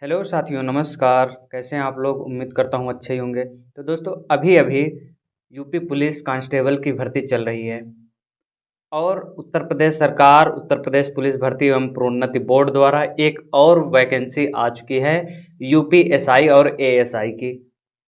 Hello साथियों, नमस्कार। कैसे हैं आप लोग? उम्मीद करता हूँ अच्छे ही होंगे। तो दोस्तों, अभी अभी यूपी पुलिस कांस्टेबल की भर्ती चल रही है और उत्तर प्रदेश सरकार, उत्तर प्रदेश पुलिस भर्ती एवं प्रोन्नति बोर्ड द्वारा एक और वैकेंसी आ चुकी है, यूपी एसआई और एएसआई की।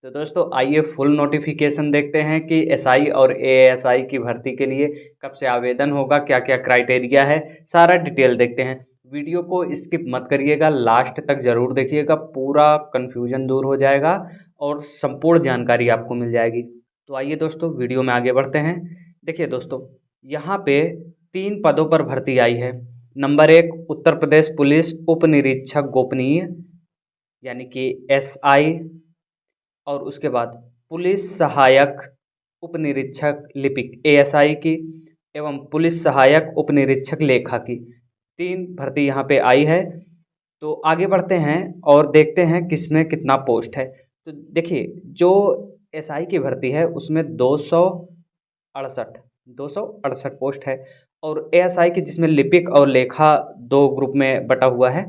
तो दोस्तों, आइए फुल नोटिफिकेशन देखते हैं कि एसआई और एएसआई की भर्ती के लिए कब से आवेदन होगा, क्या क्या क्राइटेरिया है, सारा डिटेल देखते हैं। वीडियो को स्किप मत करिएगा, लास्ट तक ज़रूर देखिएगा, पूरा कन्फ्यूजन दूर हो जाएगा और संपूर्ण जानकारी आपको मिल जाएगी। तो आइए दोस्तों, वीडियो में आगे बढ़ते हैं। देखिए दोस्तों, यहाँ पे 3 पदों पर भर्ती आई है। नंबर 1, उत्तर प्रदेश पुलिस उप निरीक्षक गोपनीय यानी कि एसआई, और उसके बाद पुलिस सहायक उप निरीक्षक लिपिक एएसआई की, एवं पुलिस सहायक उप निरीक्षक लेखा की। 3 भर्ती यहाँ पे आई है। तो आगे बढ़ते हैं और देखते हैं किसमें कितना पोस्ट है। तो देखिए, जो एसआई की भर्ती है उसमें 268 पोस्ट है, और एएसआई की जिसमें लिपिक और लेखा 2 ग्रुप में बटा हुआ है।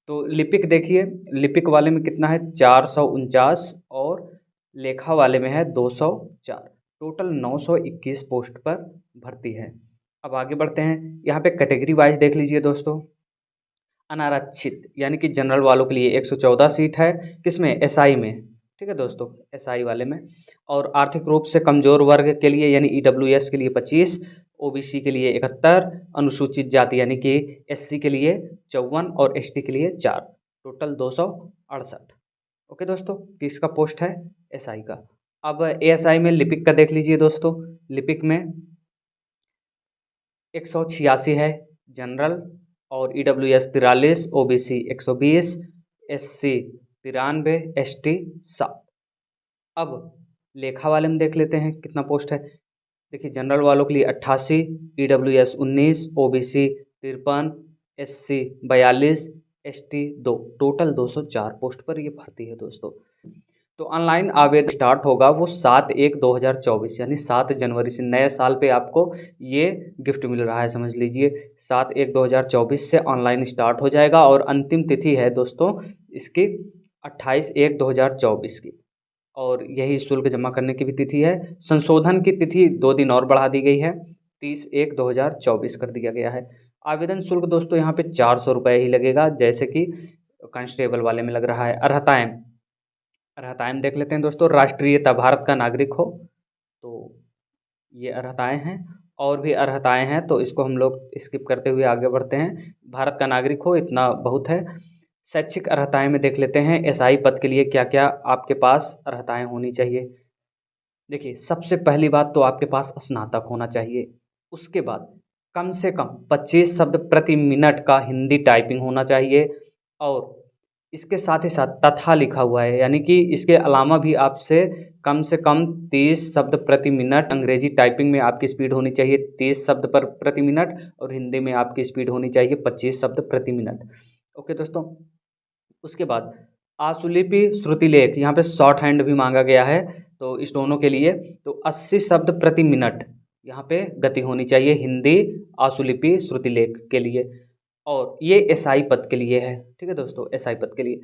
तो लिपिक देखिए, लिपिक वाले में कितना है, 449, और लेखा वाले में है 204। टोटल 921 पोस्ट पर भर्ती है। अब आगे बढ़ते हैं, यहाँ पे कैटेगरी वाइज देख लीजिए दोस्तों। अनारक्षित यानी कि जनरल वालों के लिए 114 सीट है, किसमें, एसआई में। ठीक है दोस्तों, एसआई वाले में। और आर्थिक रूप से कमजोर वर्ग के लिए यानी ईडब्ल्यूएस के लिए 25, ओबीसी के लिए 71, अनुसूचित जाति यानी कि एससी के लिए 54 और एसटी के लिए 4। टोटल 268। ओके दोस्तों, किसका पोस्ट है, एसआई का। अब एएसआई में लिपिक का देख लीजिए दोस्तों। लिपिक में 186 है जनरल, और ईडब्ल्यूएस 43, ओबीसी 120, एससी 93, एसटी 7। अब लेखा वाले में देख लेते हैं कितना पोस्ट है। देखिए, जनरल वालों के लिए 88, EWS 19, OBC 53, SC 42, ST 2। Total 204 post पर ये भर्ती है दोस्तों। तो ऑनलाइन आवेदन स्टार्ट होगा वो 7/1/2024 यानी 7 जनवरी से। नए साल पे आपको ये गिफ्ट मिल रहा है, समझ लीजिए। 7/1/2024 से ऑनलाइन स्टार्ट हो जाएगा, और अंतिम तिथि है दोस्तों इसकी 28/1/2024 की। और यही शुल्क जमा करने की भी तिथि है। संशोधन की तिथि 2 दिन और बढ़ा दी गई है, 30/1/2024 कर दिया गया है। आवेदन शुल्क दोस्तों यहाँ पे 400 रुपये ही लगेगा, जैसे कि कांस्टेबल वाले में लग रहा है। अर्हताएँ, अर्हताएँ देख लेते हैं दोस्तों। राष्ट्रीयता, भारत का नागरिक हो, तो ये अर्हताएँ हैं। और भी अर्हताएँ हैं, तो इसको हम लोग स्किप करते हुए आगे बढ़ते हैं। भारत का नागरिक हो, इतना बहुत है। शैक्षिक अर्हताएँ में देख लेते हैं, एसआई पद के लिए क्या क्या आपके पास अर्हताएँ होनी चाहिए। देखिए, सबसे पहली बात तो आपके पास स्नातक होना चाहिए। उसके बाद कम से कम 25 शब्द प्रति मिनट का हिंदी टाइपिंग होना चाहिए, और इसके साथ ही साथ तथा लिखा हुआ है, यानी कि इसके अलावा भी आपसे कम से कम 30 शब्द प्रति मिनट अंग्रेजी टाइपिंग में आपकी स्पीड होनी चाहिए, 30 शब्द पर प्रति मिनट, और हिंदी में आपकी स्पीड होनी चाहिए 25 शब्द प्रति मिनट। ओके दोस्तों, उसके बाद आशुलिपि श्रुतिलेख, यहाँ पे शॉर्ट हैंड भी मांगा गया है, तो इस दोनों के लिए तो 80 शब्द प्रति मिनट यहाँ पे गति होनी चाहिए हिंदी आशुलिपि श्रुतिलेख के लिए। और ये एसआई पद के लिए है। ठीक है दोस्तों, एसआई पद के लिए।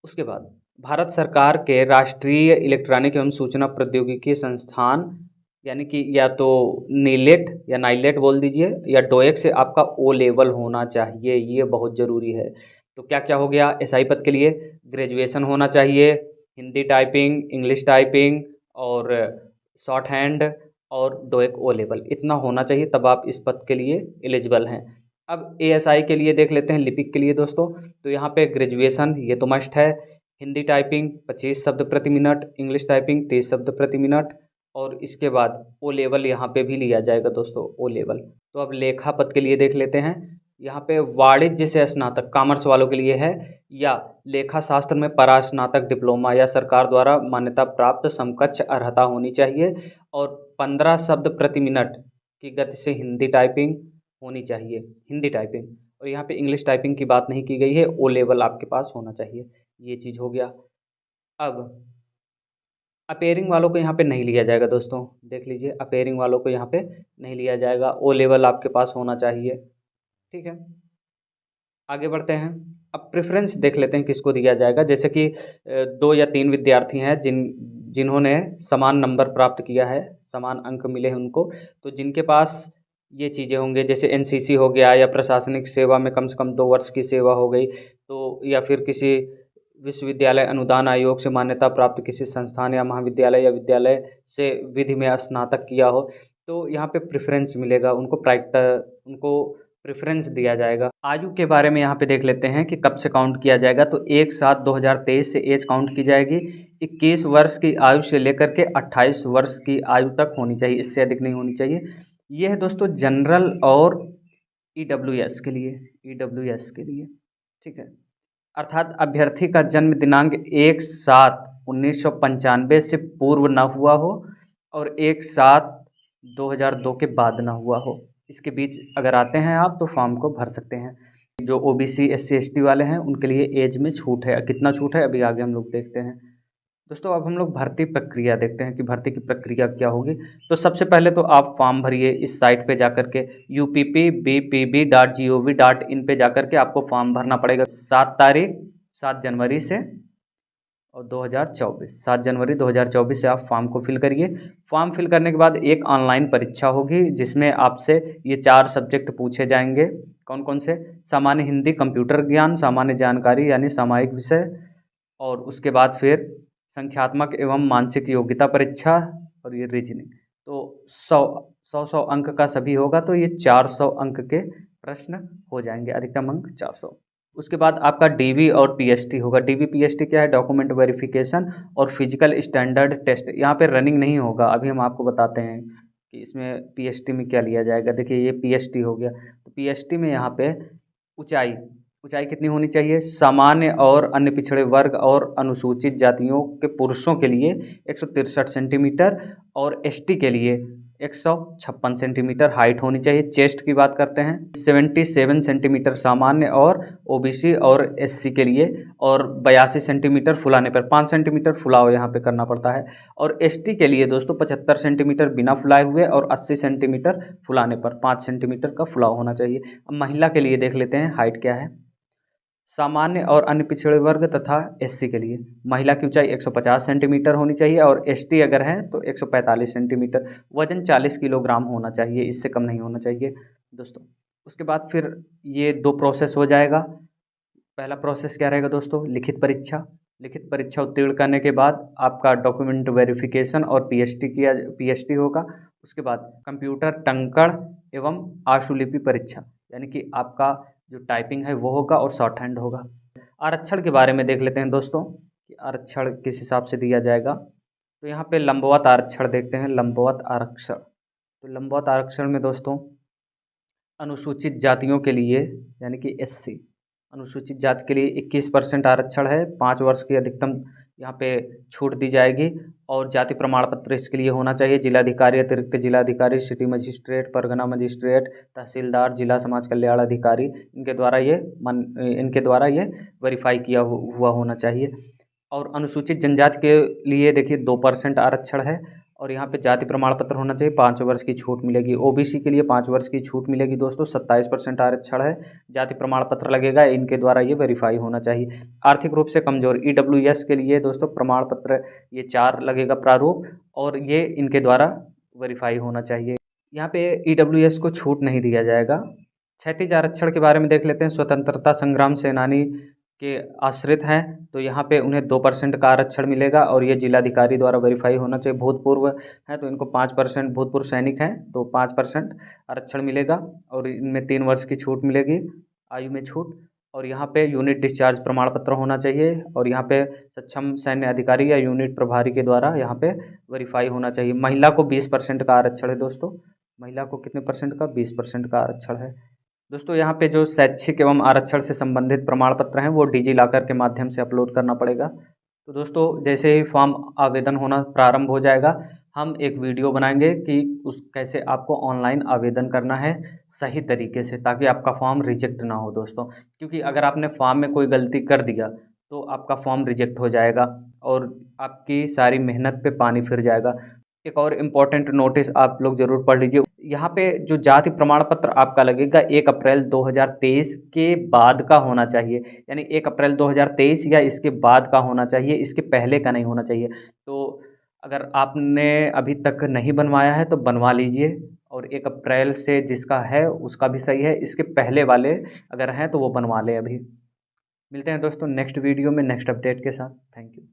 उसके बाद भारत सरकार के राष्ट्रीय इलेक्ट्रॉनिक एवं सूचना प्रौद्योगिकी संस्थान, यानी कि या तो नीलेट या नाइलेट बोल दीजिए, या डोएक से आपका ओ लेवल होना चाहिए, ये बहुत ज़रूरी है। तो क्या क्या हो गया एसआई पद के लिए, ग्रेजुएशन होना चाहिए, हिंदी टाइपिंग, इंग्लिश टाइपिंग, और शॉर्ट हैंड, और डोएक ओ लेवल, इतना होना चाहिए, तब आप इस पद के लिए एलिजिबल हैं। अब एएसआई के लिए देख लेते हैं, लिपिक के लिए दोस्तों। तो यहाँ पे ग्रेजुएशन ये तो मस्ट है, हिंदी टाइपिंग 25 शब्द प्रति मिनट, इंग्लिश टाइपिंग 30 शब्द प्रति मिनट, और इसके बाद ओ लेवल यहाँ पे भी लिया जाएगा दोस्तों, ओ लेवल। तो अब लेखा पद के लिए देख लेते हैं। यहाँ पे वाणिज्य से स्नातक कॉमर्स वालों के लिए है, या लेखा शास्त्र में परास्नातक डिप्लोमा या सरकार द्वारा मान्यता प्राप्त समकक्ष अर्हता होनी चाहिए, और 15 शब्द प्रति मिनट की गति से हिंदी टाइपिंग होनी चाहिए, हिंदी टाइपिंग। और यहाँ पे इंग्लिश टाइपिंग की बात नहीं की गई है, ओ लेवल आपके पास होना चाहिए। ये चीज़ हो गया। अब अपेयरिंग वालों को यहाँ पे नहीं लिया जाएगा दोस्तों, देख लीजिए, अपेयरिंग वालों को यहाँ पे नहीं लिया जाएगा, ओ लेवल आपके पास होना चाहिए। ठीक है, आगे बढ़ते हैं। अब प्रेफरेंस देख लेते हैं किसको दिया जाएगा। जैसे कि 2 या 3 विद्यार्थी हैं जिन्होंने समान नंबर प्राप्त किया है, समान अंक मिले हैं उनको, तो जिनके पास ये चीज़ें होंगे, जैसे एनसीसी हो गया या प्रशासनिक सेवा में कम से कम 2 वर्ष की सेवा हो गई, तो या फिर किसी विश्वविद्यालय अनुदान आयोग से मान्यता प्राप्त किसी संस्थान या महाविद्यालय या विद्यालय से विधि में स्नातक किया हो, तो यहाँ पे प्रेफ़रेंस मिलेगा उनको प्रेफ़रेंस दिया जाएगा। आयु के बारे में यहाँ पे देख लेते हैं कि कब से काउंट किया जाएगा। तो 1/7/2023 से एज काउंट की जाएगी। 21 वर्ष की आयु से लेकर के 28 वर्ष की आयु तक होनी चाहिए, इससे अधिक नहीं होनी चाहिए। ये है दोस्तों जनरल और ईडब्ल्यूएस के लिए, ठीक है। अर्थात अभ्यर्थी का जन्म दिनांक 1/7/1995 से पूर्व न हुआ हो और 1/7/2002 के बाद न हुआ हो। इसके बीच अगर आते हैं आप तो फॉर्म को भर सकते हैं। जो ओबीसी एससी एसटी वाले हैं उनके लिए एज में छूट है। कितना छूट है अभी आगे हम लोग देखते हैं। दोस्तों अब हम लोग भर्ती प्रक्रिया देखते हैं कि भर्ती की प्रक्रिया क्या होगी। तो सबसे पहले तो आप फॉर्म भरिए इस साइट पे जाकर के uppbpb.gov.in पे जाकर के आपको फॉर्म भरना पड़ेगा। 7 जनवरी से और 7 जनवरी 2024 से आप फॉर्म को फिल करिए। फॉर्म फिल करने के बाद एक ऑनलाइन परीक्षा होगी जिसमें आपसे ये 4 सब्जेक्ट पूछे जाएंगे। कौन कौन से? सामान्य हिंदी, कंप्यूटर ज्ञान, सामान्य जानकारी यानी सामायिक विषय, और उसके बाद फिर संख्यात्मक एवं मानसिक योग्यता परीक्षा और ये रीजनिंग। तो 100 अंक का सभी होगा, तो ये 400 अंक के प्रश्न हो जाएंगे, अधिकतम अंक 400। उसके बाद आपका डीवी और पीएसटी होगा। डीवी पीएसटी क्या है? डॉक्यूमेंट वेरिफिकेशन और फिजिकल स्टैंडर्ड टेस्ट। यहाँ पे रनिंग नहीं होगा, अभी हम आपको बताते हैं कि इसमें पीएसटी में क्या लिया जाएगा। देखिए ये पीएसटी हो गया, तो पीएसटी में यहाँ पे ऊंचाई कितनी होनी चाहिए? सामान्य और अन्य पिछड़े वर्ग और अनुसूचित जातियों के पुरुषों के लिए 163 सेंटीमीटर और एसटी के लिए 156 सेंटीमीटर हाइट होनी चाहिए। चेस्ट की बात करते हैं 77 सेंटीमीटर सामान्य और ओबीसी और एससी के लिए, और 82 सेंटीमीटर फुलाने पर 5 सेंटीमीटर फुलाव यहाँ पे करना पड़ता है। और एसटी के लिए दोस्तों 75 सेंटीमीटर बिना फुलाए हुए और 80 सेंटीमीटर फुलाने पर 5 सेंटीमीटर का फुलाव होना चाहिए। अब महिला के लिए देख लेते हैं हाइट क्या है। सामान्य और अन्य पिछड़े वर्ग तथा एससी के लिए महिला की ऊंचाई 150 सेंटीमीटर होनी चाहिए और एसटी अगर है तो 145 सेंटीमीटर। वजन 40 किलोग्राम होना चाहिए, इससे कम नहीं होना चाहिए दोस्तों। उसके बाद फिर ये 2 प्रोसेस हो जाएगा। पहला प्रोसेस क्या रहेगा दोस्तों? लिखित परीक्षा उत्तीर्ण करने के बाद आपका डॉक्यूमेंट वेरिफिकेशन और पीएसटी होगा। उसके बाद कंप्यूटर टंकण एवं आशुलिपि परीक्षा, यानी कि आपका जो टाइपिंग है वो होगा और शॉर्ट हैंड होगा। आरक्षण के बारे में देख लेते हैं दोस्तों कि आरक्षण किस हिसाब से दिया जाएगा। तो यहाँ पे लंबवत आरक्षण देखते हैं। लंबवत आरक्षण, तो लंबवत आरक्षण में दोस्तों अनुसूचित जातियों के लिए यानी कि एससी अनुसूचित जाति के लिए 21% आरक्षण है। 5 वर्ष की अधिकतम यहाँ पे छूट दी जाएगी। और जाति प्रमाण पत्र इसके लिए होना चाहिए। जिलाधिकारी, अतिरिक्त जिलाधिकारी, सिटी मजिस्ट्रेट, परगना मजिस्ट्रेट, तहसीलदार, जिला समाज कल्याण अधिकारी, इनके द्वारा ये वेरीफाई किया हुआ होना चाहिए। और अनुसूचित जनजाति के लिए देखिए 2% आरक्षण है और यहाँ पे जाति प्रमाण पत्र होना चाहिए। 5 वर्ष की छूट मिलेगी। ओबीसी के लिए 5 वर्ष की छूट मिलेगी दोस्तों। 27% आरक्षण है, जाति प्रमाण पत्र लगेगा, इनके द्वारा ये वेरीफाई होना चाहिए। आर्थिक रूप से कमजोर ईडब्ल्यूएस के लिए दोस्तों प्रमाण पत्र ये 4 लगेगा प्रारूप, और ये इनके द्वारा वेरीफाई होना चाहिए। यहाँ पे ईडब्ल्यूएस को छूट नहीं दिया जाएगा। क्षैतिज आरक्षण के बारे में देख लेते हैं। स्वतंत्रता संग्राम सेनानी के आश्रित हैं तो यहाँ पे उन्हें 2% का आरक्षण मिलेगा और ये जिलाधिकारी द्वारा वेरीफाई होना चाहिए। भूतपूर्व हैं तो इनको 5%, भूतपूर्व सैनिक हैं तो 5% आरक्षण मिलेगा और इनमें 3 वर्ष की छूट मिलेगी, आयु में छूट। और यहाँ पे यूनिट डिस्चार्ज प्रमाण पत्र होना चाहिए और यहाँ पे सक्षम सैन्य अधिकारी या यूनिट प्रभारी के द्वारा यहाँ पे वेरीफाई होना चाहिए। महिला को 20% का आरक्षण है दोस्तों। महिला को कितने परसेंट का? 20% का आरक्षण है दोस्तों। यहाँ पे जो शैक्षिक एवं आरक्षण से संबंधित प्रमाण पत्र हैं वो डिजी लॉकर के माध्यम से अपलोड करना पड़ेगा। तो दोस्तों जैसे ही फॉर्म आवेदन होना प्रारंभ हो जाएगा हम एक वीडियो बनाएंगे कि कैसे आपको ऑनलाइन आवेदन करना है सही तरीके से, ताकि आपका फॉर्म रिजेक्ट ना हो दोस्तों। क्योंकि अगर आपने फॉर्म में कोई गलती कर दिया तो आपका फॉर्म रिजेक्ट हो जाएगा और आपकी सारी मेहनत पे पानी फिर जाएगा। एक और इम्पॉर्टेंट नोटिस आप लोग ज़रूर पढ़ लीजिए। यहाँ पे जो जाति प्रमाण पत्र आपका लगेगा 1 अप्रैल 2023 के बाद का होना चाहिए, यानी 1 अप्रैल 2023 या इसके बाद का होना चाहिए, इसके पहले का नहीं होना चाहिए। तो अगर आपने अभी तक नहीं बनवाया है तो बनवा लीजिए, और 1 अप्रैल से जिसका है उसका भी सही है, इसके पहले वाले अगर हैं तो वो बनवा लें अभी। मिलते हैं दोस्तों नेक्स्ट वीडियो में नेक्स्ट अपडेट के साथ। Thank you.